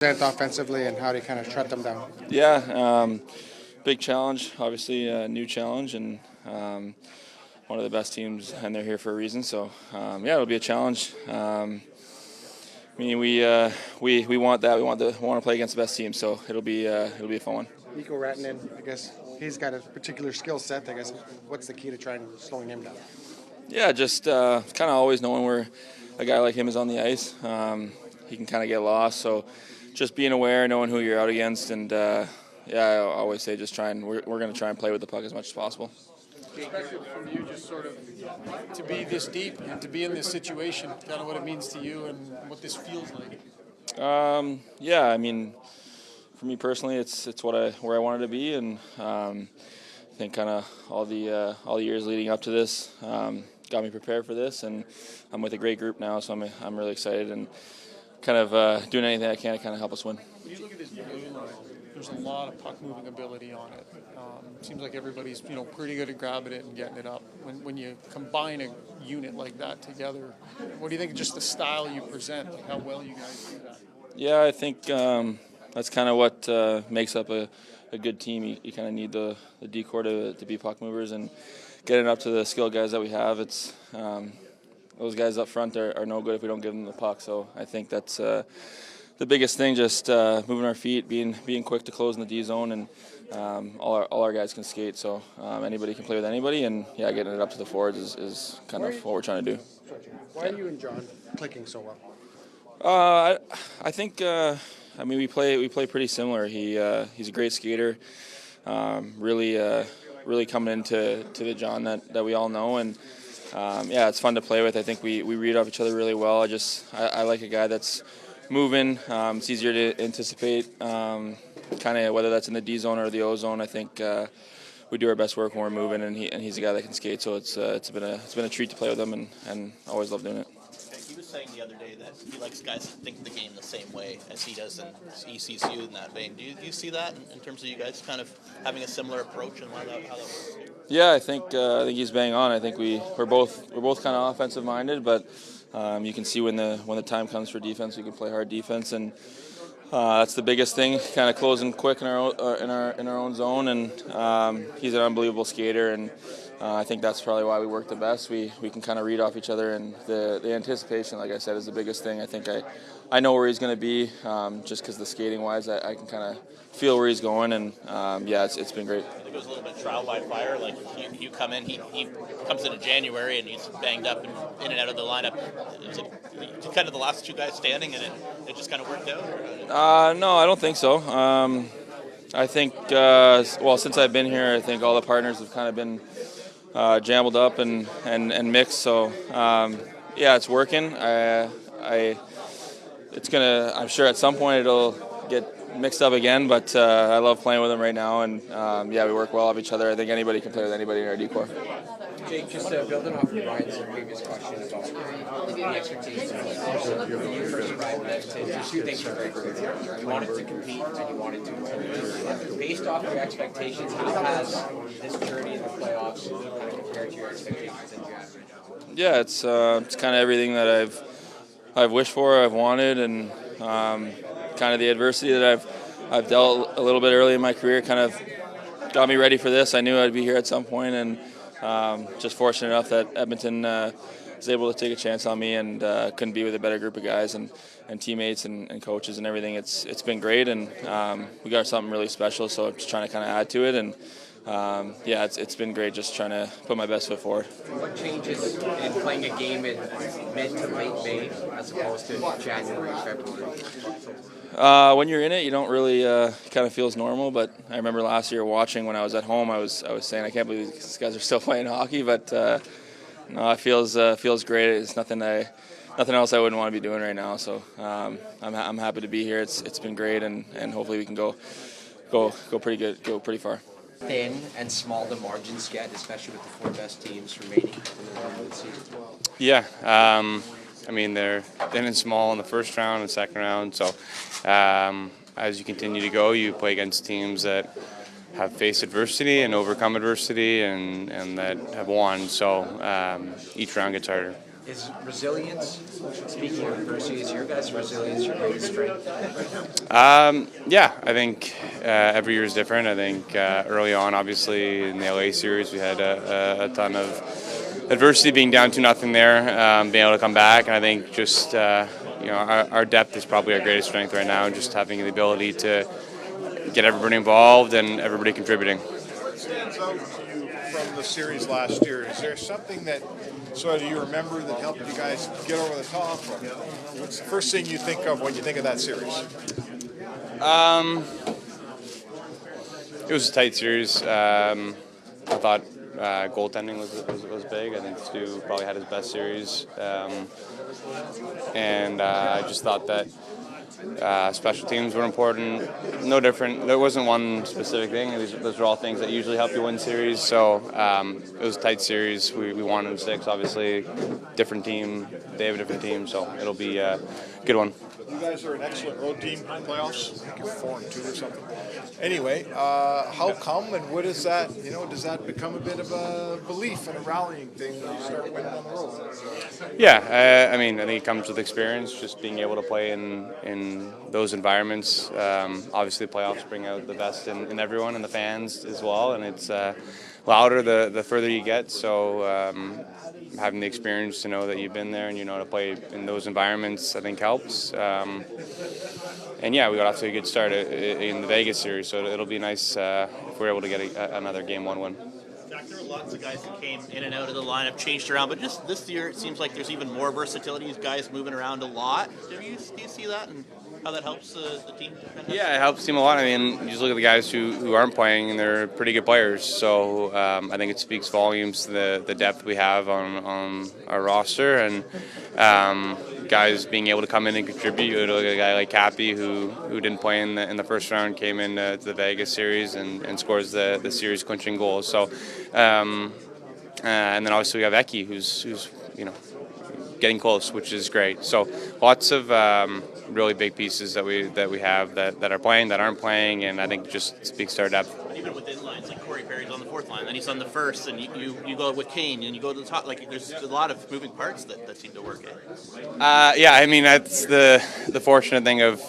Offensively, and how do you kind of shut them down? Yeah, big challenge, obviously a new challenge, and one of the best teams, and they're here for a reason. So yeah, it'll be a challenge. I mean, we want that. We want to play against the best team, so it'll be a fun one. Nico Ratinen, I guess he's got a particular skill set. I guess what's the key to trying slowing him down? Yeah, just kind of always knowing where a guy like him is on the ice. He can kind of get lost, so just being aware, knowing who you're out against, and yeah, I always say just we're going to try and play with the puck as much as possible. Perspective from you, just sort of to be this deep and to be in this situation, kind of what it means to you and what this feels like. Yeah, I mean, for me personally, it's where I wanted to be, and I think kind of all the years leading up to this got me prepared for this, and I'm with a great group now, so I'm really excited and kind of doing anything I can to kind of help us win. When you look at this blue line, there's a lot of puck moving ability on it. Seems like everybody's pretty good at grabbing it and getting it up. When you combine a unit like that together, what do you think of just the style you present, like how well you guys do that? Yeah, I think that's kind of what makes up a good team. You kind of need the decor to be puck movers and getting up to the skilled guys that we have. It's those guys up front are no good if we don't give them the puck. So I think that's the biggest thing, just moving our feet, being quick to close in the D zone, and all our guys can skate. So anybody can play with anybody, and yeah, getting it up to the forwards is kind of what we're trying to do. Why are you and John clicking so well? I think I mean we play pretty similar. He's a great skater, really coming into the John that we all know, and yeah, it's fun to play with. I think we read off each other really well. I like a guy that's moving. It's easier to anticipate, kind of whether that's in the D zone or the O zone. I think we do our best work when we're moving, and he's a guy that can skate. So it's been a treat to play with him, and always love doing it. He was saying the other day that he likes guys that think the game the same way as he does, and he sees you in that vein. Do you see that in terms of you guys kind of having a similar approach and how that works? Yeah, I think he's bang on. I think we're both kind of offensive minded, but you can see when the time comes for defense, we can play hard defense, and that's the biggest thing. Kind of closing quick in our own zone, and he's an unbelievable skater, and I think that's probably why we work the best. We can kind of read off each other, and the anticipation, like I said, is the biggest thing. I think I know where he's going to be, just because the skating wise, I can kind of feel where he's going, and yeah, it's been great. I think it was a little bit trial by fire. Like you come in, he comes in January and he's banged up and in and out of the lineup. Is it kind of the last two guys standing, and it just kind of worked out? No, I don't think so. I think well, since I've been here, I think all the partners have kind of been jumbled up and mixed. So yeah, it's working. I'm sure at some point it'll get mixed up again, but I love playing with them right now, and yeah, we work well off each other. I think anybody can play with anybody in our decor. Jake, just building off of Ryan's previous question about the expectations of when you first arrived at Edmonton, there's two things are very clear. You wanted to compete and you wanted to win. Based off your expectations, how has this journey in the playoffs kind of compared to your expectations that you had right now? Yeah, it's kind of everything that I've wished for, I've wanted, and kind of the adversity that I've dealt a little bit early in my career kind of got me ready for this. I knew I'd be here at some point, and just fortunate enough that Edmonton was able to take a chance on me, and couldn't be with a better group of guys and teammates and coaches and everything. It's been great, and we got something really special, so I'm just trying to kind of add to it, and yeah, it's been great just trying to put my best foot forward. What changes in playing a game in mid to late May as opposed to January, February? When you're in it, you don't really kind of feels normal. But I remember last year watching when I was at home, I was saying I can't believe these guys are still playing hockey. But no, it feels great. It's nothing else I wouldn't want to be doing right now. So I'm happy to be here. It's been great, and hopefully we can go pretty good, go pretty far. Thin and small the margins get, especially with the four best teams remaining in the run of the season. Yeah, I mean they're thin and small in the first round and second round. So as you continue to go, you play against teams that have faced adversity and overcome adversity and that have won. So each round gets harder. Is resilience, speaking of adversity, is your guys' resilience your greatest strength? Yeah, I think every year is different. I think early on, obviously, in the LA series, we had a ton of adversity, being down 2-0 there, being able to come back. And I think just, our depth is probably our greatest strength right now, just having the ability to get everybody involved and everybody contributing. What stands out to you from the series last year? Is there something that sort of you remember that helped you guys get over the top? What's the first thing you think of when you think of that series? It was a tight series. I thought goaltending was big. I think Stu probably had his best series. And I just thought that special teams were important. No different. There wasn't one specific thing. Those are all things that usually help you win series. So it was a tight series. We won in 6, obviously. Different team. They have a different team. So it'll be a good one. You guys are an excellent road team in playoffs. I think you're 4-2 or something. Anyway, how come and what is that? Does that become a bit of a belief and a rallying thing when you start winning on the road? Yeah, I think it comes with experience, just being able to play in those environments. Obviously, the playoffs bring out the best in everyone and the fans as well, and it's louder the further you get. So having the experience to know that you've been there and you know how to play in those environments, I think helps. And yeah, we got off to a good start in the Vegas series, so it'll be nice if we're able to get another Game 1 win. Jack, there were lots of guys that came in and out of the lineup, changed around, but just this year it seems like there's even more versatility. Guys moving around a lot. Do you see that and how that helps the team? Yeah, it helps the team a lot. You just look at the guys who aren't playing, and they're pretty good players. So I think it speaks volumes to the depth we have on our roster, and guys being able to come in and contribute. You look at a guy like Cappy who didn't play in the first round, came in to the Vegas series and scores the series clinching goals. So and then obviously we have Eki who's getting close, which is great. So lots of really big pieces that we have that are playing, that aren't playing, and I think it just speaks to our depth. But even within lines, like Corey Perry's on the 4th line, then he's on the 1st, and you go with Kane, and you go to the top. Like there's a lot of moving parts that seem to work. That's the fortunate thing of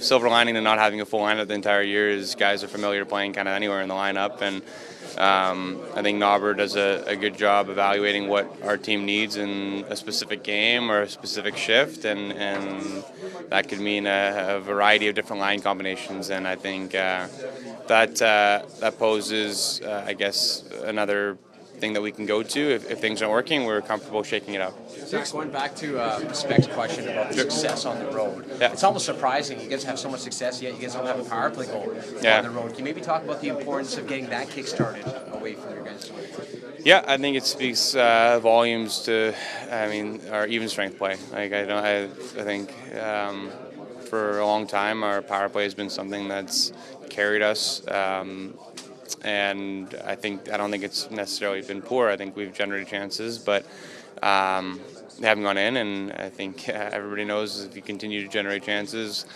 silver lining to not having a full lineup the entire year is guys are familiar to playing kind of anywhere in the lineup, and I think Nauber does a good job evaluating what our team needs in a specific game or a specific shift, and that could mean a variety of different line combinations. And I think that poses, another thing that we can go to if things aren't working. We're comfortable shaking it up. Zach, going back to Spec's question about success on the road, It's almost surprising you guys have so much success, yet you guys don't have a power play goal on the road. Can you maybe talk about the importance of getting that kick-started away from your guys? Yeah, I think it speaks volumes to, our even strength play. I think for a long time our power play has been something that's carried us. And I don't think it's necessarily been poor. I think we've generated chances, but they haven't gone in. And I think everybody knows if you continue to generate chances,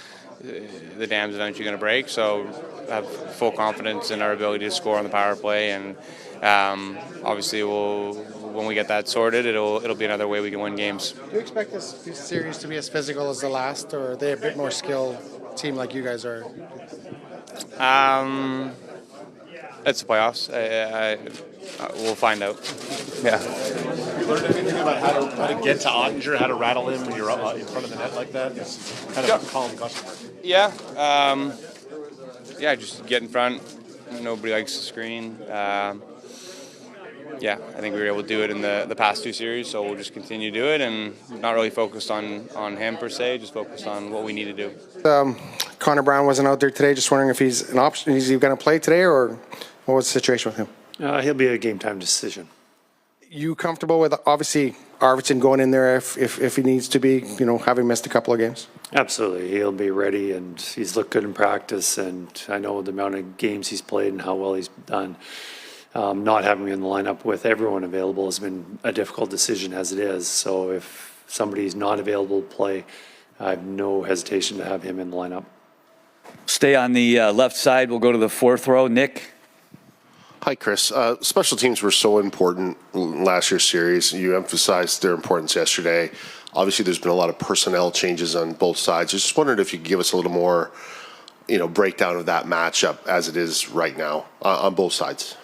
the dam's eventually going to break. So I have full confidence in our ability to score on the power play. And obviously, when we get that sorted, it'll be another way we can win games. Do you expect this series to be as physical as the last, or are they a bit more skilled team like you guys are? It's the playoffs. We'll find out. Yeah. You learned anything about how to get to Ottinger, how to rattle him when you're up in front of the net like that? It's kind of a calm customer. Yeah. Just get in front. Nobody likes the screen. I think we were able to do it in the past 2 series, so we'll just continue to do it and not really focused on him per se, just focused on what we need to do. Connor Brown wasn't out there today. Just wondering if he's an option. Is he going to play today, or what was the situation with him? He'll be a game time decision. You comfortable with obviously Arvidsson going in there if he needs to be, having missed a couple of games? Absolutely. He'll be ready, and he's looked good in practice, and I know the amount of games he's played and how well he's done. Not having him in the lineup with everyone available has been a difficult decision as it is. So if somebody's not available to play, I have no hesitation to have him in the lineup. Stay on the left side. We'll go to the 4th row. Nick. Hi, Chris. Special teams were so important in last year's series. You emphasized their importance yesterday. Obviously, there's been a lot of personnel changes on both sides. I just wondered if you could give us a little more, breakdown of that matchup as it is right now on both sides.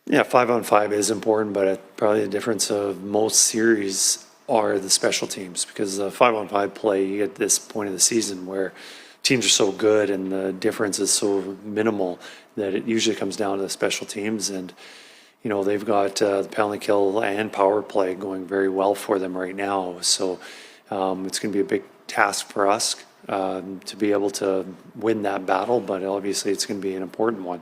Yeah, 5-on-5 is important, but probably the difference of most series are the special teams, because the 5-on-5 play at this point of the season where teams are so good and the difference is so minimal that it usually comes down to the special teams. And they've got the penalty kill and power play going very well for them right now. So it's going to be a big task for us to be able to win that battle, but obviously it's going to be an important one.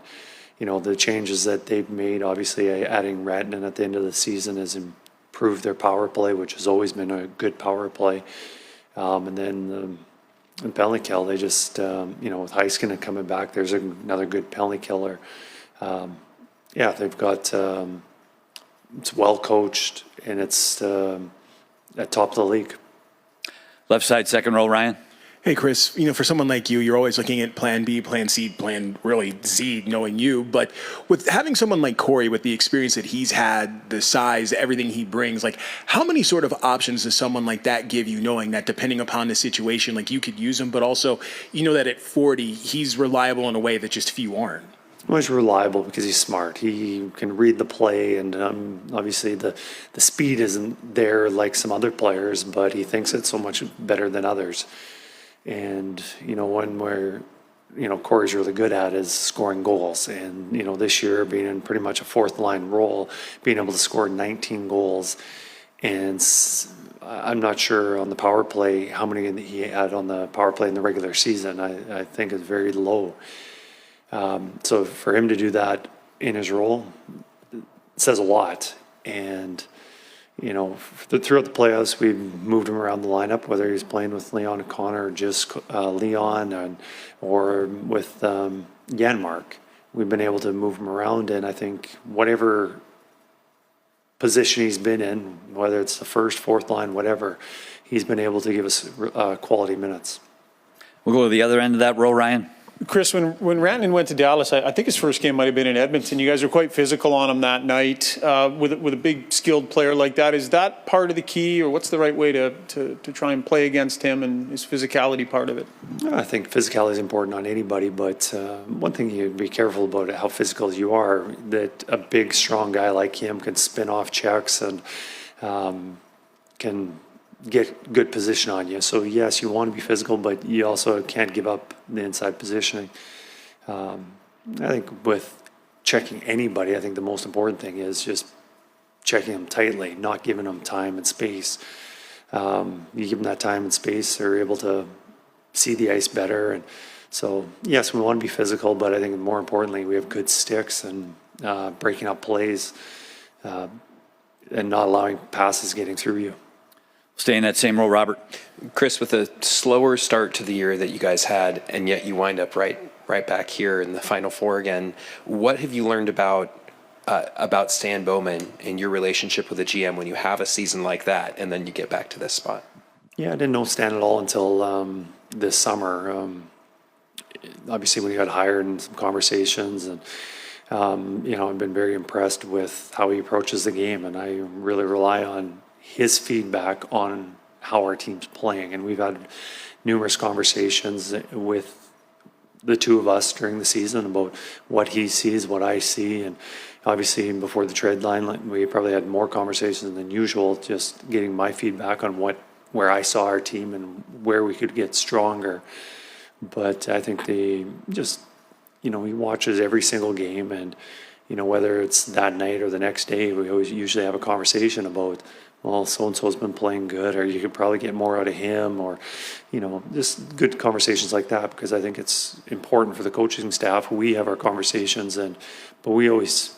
The changes that they've made, obviously adding Ratton at the end of the season has improved their power play, which has always been a good power play. And then the penalty kill, they just, with Heiskanen coming back, there's another good penalty killer. They've got, it's well coached, and it's at top of the league. Left side, second row, Ryan. Hey, Chris, for someone like you, you're always looking at plan B, plan C, plan really Z, knowing you. But with having someone like Corey, with the experience that he's had, the size, everything he brings, how many sort of options does someone like that give you, knowing that depending upon the situation, you could use him, but also, that at 40, he's reliable in a way that just few aren't? Well, he's reliable because he's smart. He can read the play, and obviously the speed isn't there like some other players, but he thinks it's so much better than others. And, one where, Corey's really good at is scoring goals. And, this year being in pretty much a fourth line role, being able to score 19 goals. And I'm not sure on the power play how many he had on the power play in the regular season. I think it's very low. So for him to do that in his role says a lot. And, throughout the playoffs, we've moved him around the lineup, whether he's playing with Leon O'Connor or just Leon or with Janmark. We've been able to move him around, and I think whatever position he's been in, whether it's the first, fourth line, whatever, he's been able to give us quality minutes. We'll go to the other end of that row, Ryan. Chris, when Rantanen went to Dallas, I think his first game might have been in Edmonton. You guys were quite physical on him that night. With a big, skilled player like that, is that part of the key, or what's the right way to try and play against him, and is physicality part of it? I think physicality is important on anybody, but one thing you be careful about how physical you are, that a big, strong guy like him can spin off checks and can get good position on you. So yes, you want to be physical, but you also can't give up the inside positioning. I think with checking anybody, I think the most important thing is just checking them tightly, not giving them time and space. You give them that time and space, they're able to see the ice better. And so yes, we want to be physical, but I think more importantly, we have good sticks and breaking up plays and not allowing passes getting through you. Stay in that same row, Robert. Chris, with a slower start to the year that you guys had, and yet you wind up right back here in the Final Four again, what have you learned about Stan Bowman and your relationship with the GM when you have a season like that and then you get back to this spot? Yeah, I didn't know Stan at all until this summer. Obviously, when he got hired and some conversations, and I've been very impressed with how he approaches the game, and I really rely on his feedback on how our team's playing. And we've had numerous conversations with the two of us during the season about what he sees, what I see. And obviously before the trade line, we probably had more conversations than usual, just getting my feedback on where I saw our team and where we could get stronger. But I think he watches every single game, and whether it's that night or the next day, we always usually have a conversation about, well, so-and-so's been playing good, or you could probably get more out of him, or, just good conversations like that, because I think it's important for the coaching staff. We have our conversations, but we always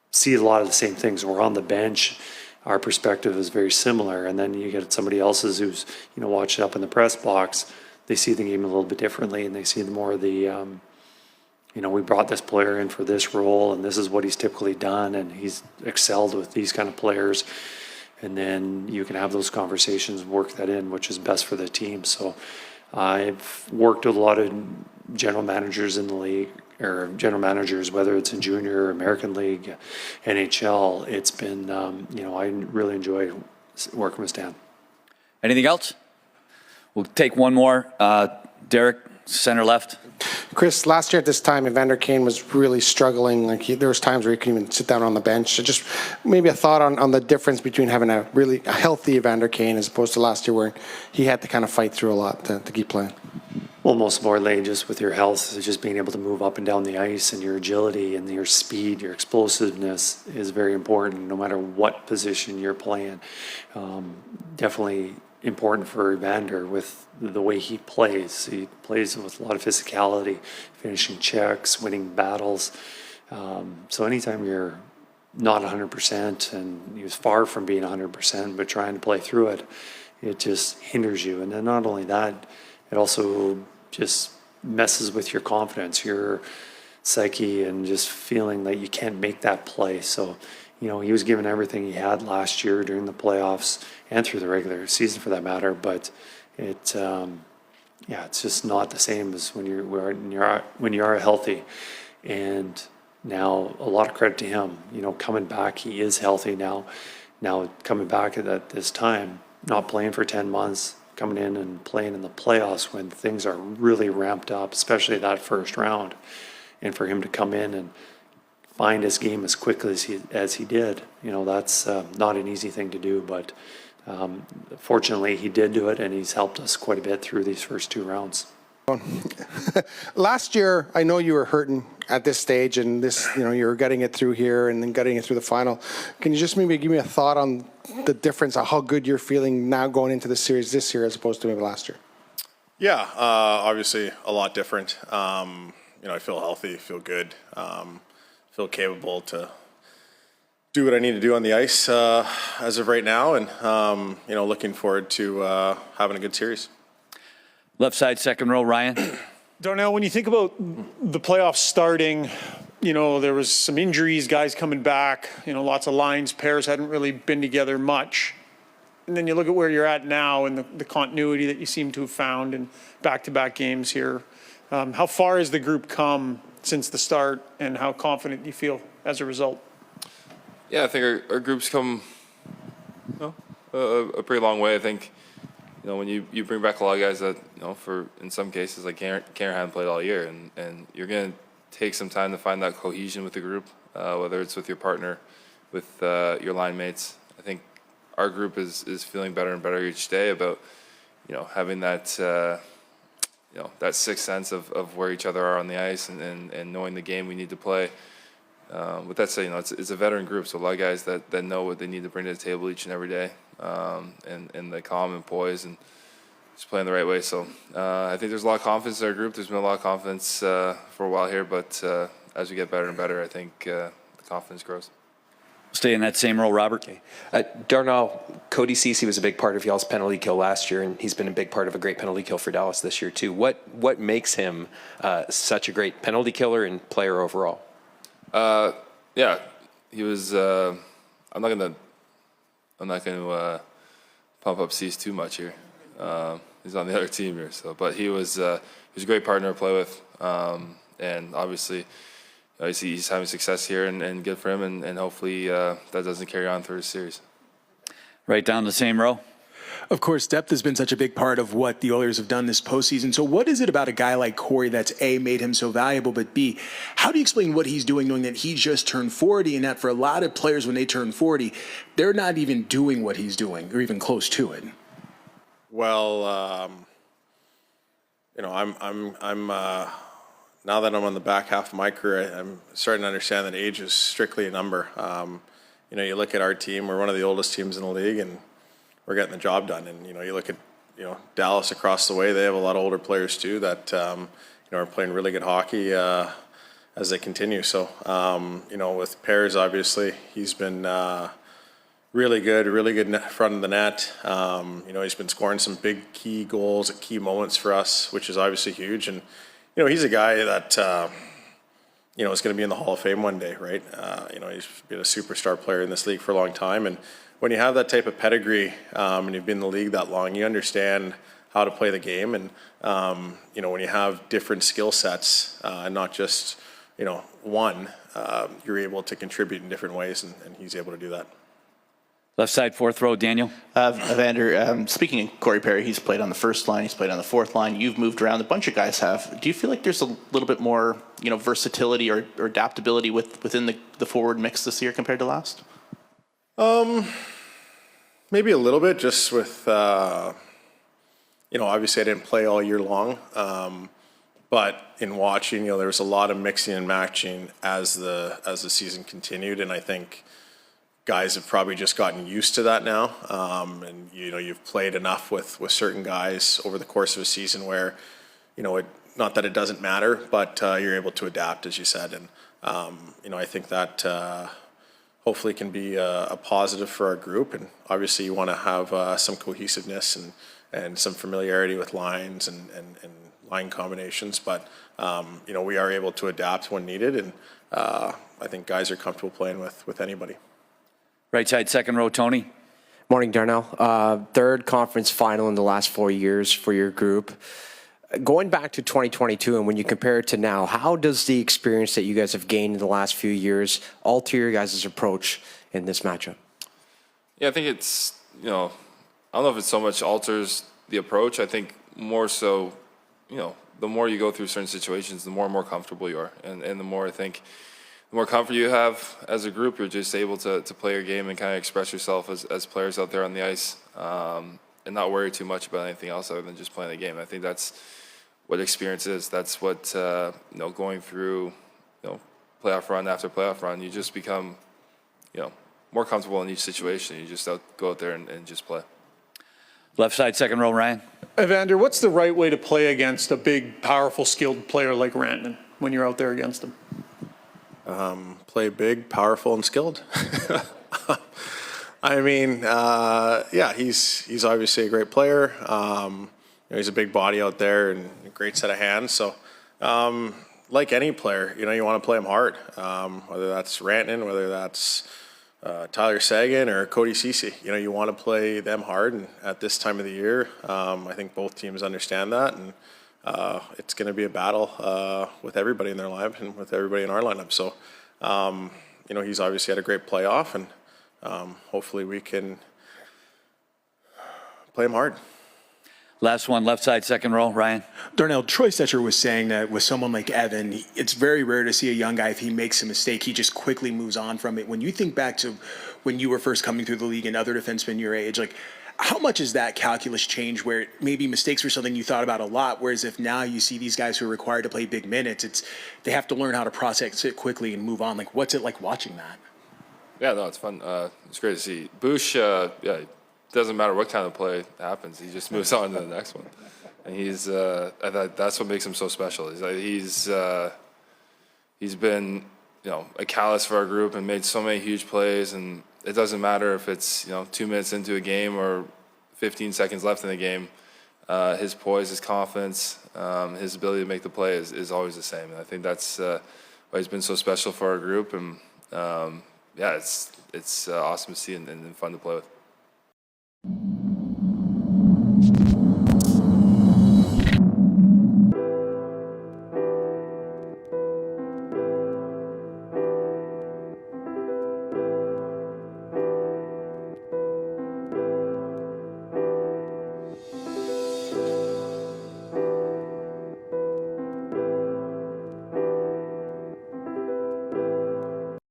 see a lot of the same things. We're on the bench. Our perspective is very similar, and then you get somebody else's who's, watched up in the press box. They see the game a little bit differently, and they see more of the, we brought this player in for this role, and this is what he's typically done, and he's excelled with these kind of players. And then you can have those conversations, work that in, which is best for the team. So I've worked with a lot of general managers in the league, or general managers, whether it's in junior, American League, NHL. It's been, I really enjoy working with Stan. Anything else? We'll take one more. Derek, center left. Chris, last year at this time, Evander Kane was really struggling. There was times where he couldn't even sit down on the bench. So just maybe a thought on the difference between having a really healthy Evander Kane as opposed to last year where he had to kind of fight through a lot to keep playing. Well, most importantly, just with your health, just being able to move up and down the ice, and your agility and your speed, your explosiveness is very important no matter what position you're playing. Definitely important for Evander with the way he plays. He plays with a lot of physicality, finishing checks, winning battles. So anytime you're not 100%, and he was far from being 100%, but trying to play through it, it just hinders you. And then not only that, it also just messes with your confidence, your psyche, and just feeling that you can't make that play. So, he was given everything he had last year during the playoffs and through the regular season for that matter. But it's just not the same as when you are healthy. And now a lot of credit to him, coming back, he is healthy now. Now coming back at this time, not playing for 10 months, coming in and playing in the playoffs when things are really ramped up, especially that first round. And for him to come in and find his game as quickly as he did, that's not an easy thing to do. But fortunately, he did do it, and he's helped us quite a bit through these first two rounds. Last year, I know you were hurting at this stage, and this, you were getting it through here and then getting it through the final. Can you just maybe give me a thought on the difference of how good you're feeling now going into the series this year as opposed to maybe last year? Yeah, obviously a lot different. I feel healthy, feel good, feel capable to do what I need to do on the ice as of right now, and looking forward to having a good series. Left side, second row, Ryan. Darnell, when you think about the playoffs starting, there was some injuries, guys coming back, lots of lines, pairs hadn't really been together much. And then you look at where you're at now and the continuity that you seem to have found in back-to-back games here. How far has the group come since the start, and how confident do you feel as a result? Yeah, I think our group's come a pretty long way. I think, when you bring back a lot of guys that, for in some cases, like Karen hadn't played all year, and you're going to take some time to find that cohesion with the group, whether it's with your partner, with your line mates. I think our group is feeling better and better each day about, having that, that sixth sense of where each other are on the ice, and knowing the game we need to play. With that said, it's a veteran group, so a lot of guys that know what they need to bring to the table each and every day, and they calm and poise and just playing the right way. So I think there's a lot of confidence in our group. There's been a lot of confidence for a while here, but as we get better and better, I think the confidence grows. Stay in that same role, Robert. Darnell, Cody Ceci was a big part of y'all's penalty kill last year, and he's been a big part of a great penalty kill for Dallas this year too. What makes him such a great penalty killer and player overall? Yeah, he was. I'm not gonna pump up Cease too much here. He's on the other team here, but he was a great partner to play with, and obviously. He's having success here, and good for him, and hopefully that doesn't carry on through the series. Right down the same row. Of course, depth has been such a big part of what the Oilers have done this postseason. So what is it about a guy like Corey that's A, made him so valuable, but B, how do you explain what he's doing knowing that he just turned 40, and that for a lot of players when they turn 40, they're not even doing what he's doing or even close to it? Well, I'm now that I'm on the back half of my career, I'm starting to understand that age is strictly a number. You look at our team, we're one of the oldest teams in the league, and we're getting the job done. And, you look at, Dallas across the way, they have a lot of older players too that, are playing really good hockey as they continue. So, with Pears, obviously, he's been really good in front of the net. He's been scoring some big key goals at key moments for us, which is obviously huge. And, he's a guy that, is going to be in the Hall of Fame one day, right? He's been a superstar player in this league for a long time. And when you have that type of pedigree and you've been in the league that long, you understand how to play the game. And, you know, when you have different skill sets and not just, you know, one, you're able to contribute in different ways, and he's able to do that. Left side, fourth row, Daniel. Evander, speaking of Corey Perry, he's played on the first line, he's played on the fourth line. You've moved around, a bunch of guys have. Do you feel like there's a little bit more, you know, versatility or adaptability within the forward mix this year compared to last? Maybe a little bit, just with, you know, obviously I didn't play all year long. But in watching, you know, there was a lot of mixing and matching as the season continued, and I think guys have probably just gotten used to that now. And, you know, you've played enough with certain guys over the course of a season where, you know, not that it doesn't matter, but you're able to adapt, as you said. And, you know, I think that hopefully can be a positive for our group. And obviously you want to have some cohesiveness and some familiarity with lines and line combinations. But, you know, we are able to adapt when needed. And I think guys are comfortable playing with anybody. Right side, second row, Tony. Morning, Darnell. Third conference final in the last 4 years for your group. Going back to 2022, and when you compare it to now, how does the experience that you guys have gained in the last few years alter your guys' approach in this matchup? Yeah, I think it's, you know, I don't know if it so much alters the approach. I think more so, you know, the more you go through certain situations, the more and more comfortable you are. And the more I think, the more comfort you have as a group, you're just able to play your game and kind of express yourself as players out there on the ice, and not worry too much about anything else other than just playing the game. I think that's what experience is. That's what, you know, going through, you know, playoff run after playoff run, you just become, you know, more comfortable in each situation. You just go out there and just play. Left side, second row, Ryan. Evander, what's the right way to play against a big, powerful, skilled player like Rantanen when you're out there against him? Play big, powerful, and skilled. I mean, yeah, he's obviously a great player. You know, he's a big body out there and a great set of hands. So, like any player, you know, you want to play him hard. Whether that's Rantanen, whether that's Tyler Seguin or Cody Ceci, you know, you want to play them hard. And at this time of the year, I think both teams understand that, and it's going to be a battle with everybody in their lineup and with everybody in our lineup. So, you know, he's obviously had a great playoff, and hopefully we can play him hard. Last one, left side, second row, Ryan. Darnell, Troy Stecher was saying that with someone like Evan, it's very rare to see a young guy, if he makes a mistake, he just quickly moves on from it. When you think back to when you were first coming through the league and other defensemen your age, like, how much is that calculus change where maybe mistakes were something you thought about a lot, whereas if now you see these guys who are required to play big minutes, they have to learn how to process it quickly and move on. Like, what's it like watching that? Yeah, no, it's fun. It's great to see. Bush, yeah, it doesn't matter what kind of play happens. He just moves on to the next one. And he's, I thought that's what makes him so special. He's been, you know, a catalyst for our group and made so many huge plays. And it doesn't matter if it's, you know, 2 minutes into a game or 15 seconds left in the game. His poise, his confidence, his ability to make the play is always the same. And I think that's why he's been so special for our group. And yeah, it's awesome to see and fun to play with.